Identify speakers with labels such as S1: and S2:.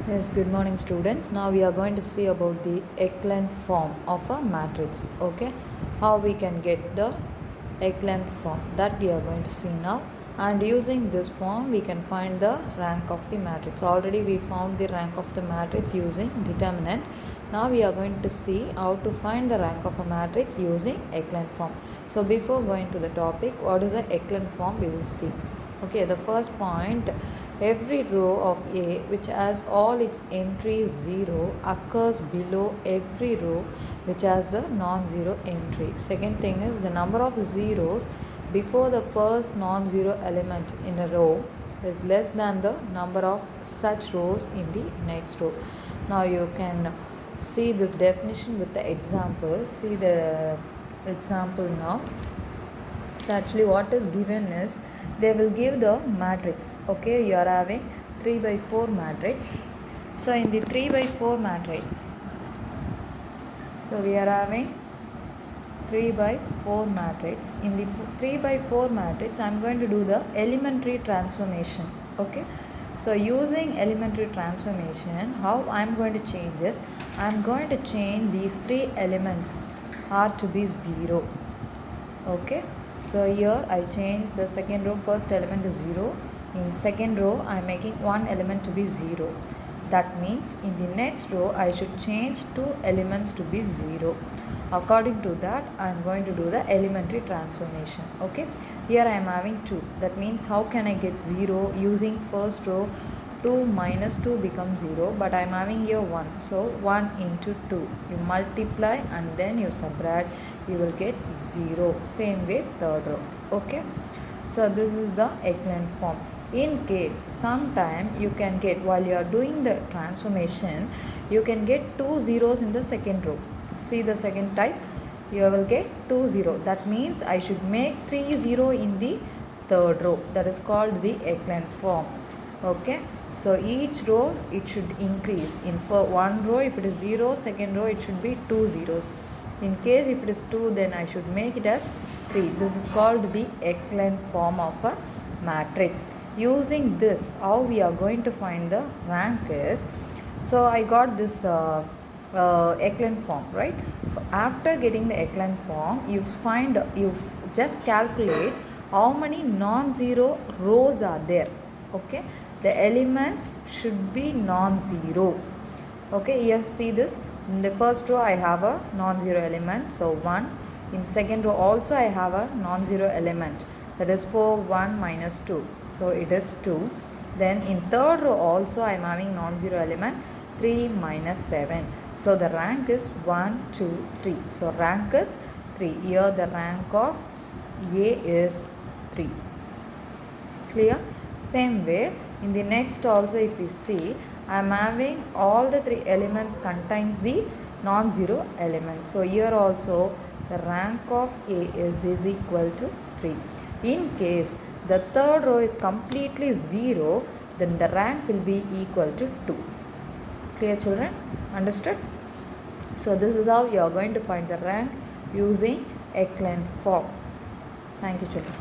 S1: Yes, good morning students. Now we are going to see about the echelon form of a matrix. Okay, how we can get the echelon form, that we are going to see now. And using this form we can find the rank of the matrix. Already we found the rank of the matrix using determinant. Now we are going to see how to find the rank of a matrix using echelon form. So before going to the topic, what is the echelon form, we will see. Okay, the first point, every row of A which has all its entries 0 occurs below every row which has a non-zero entry. Second thing is, the number of zeros before the first non-zero element in a row is less than the number of such rows in the next row. Now you can see this definition with the example. See the example now. So actually what is given is, they will give the matrix. Okay, you are having 3 by 4 matrix. So in the 3 by 4 matrix, so we are having 3 by 4 matrix. In the 3 by 4 matrix, I am going to do the elementary transformation. Okay, so using elementary transformation, how I am going to change this, I am going to change these 3 elements are to be 0. Okay, so here I change the second row, first element to 0. In second row I am making one element to be 0. That means in the next row I should change 2 elements to be 0. According to that I am going to do the elementary transformation. Okay, here I am having 2. That means how can I get 0 using first row? 2 minus 2 becomes 0, but I am having here 1. So 1 into 2. You multiply and then you subtract, you will get 0. Same way third row. Okay, so this is the echelon form. In case sometime you can get, while you are doing the transformation, you can get 2 zeros in the second row. See the second type, you will get 2 0. That means I should make 3 0 in the third row. That is called the echelon form. Okay, so each row it should increase. In for one row, if it is 0, second row it should be 2 zeros. In case if it is 2, then I should make it as 3. This is called the echelon form of a matrix. Using this, how we are going to find the rank is, so I got this echelon form, right? After getting the echelon form, you just calculate how many non-zero rows are there. Okay, the elements should be non-zero. Okay, here see this, in the first row I have a non-zero element, so 1. In second row also I have a non-zero element, that is 4, 1 minus 2, so it is 2. Then in third row also I am having non-zero element, 3 minus 7. So the rank is 1, 2, 3. So rank is 3. Here the rank of A is 3. Clear? Same way, in the next also if we see, I am having all the 3 elements contains the non-zero elements. So here also the rank of A is equal to 3. In case the third row is completely 0, then the rank will be equal to 2. Clear children? Understood? So this is how you are going to find the rank using echelon form. Thank you children.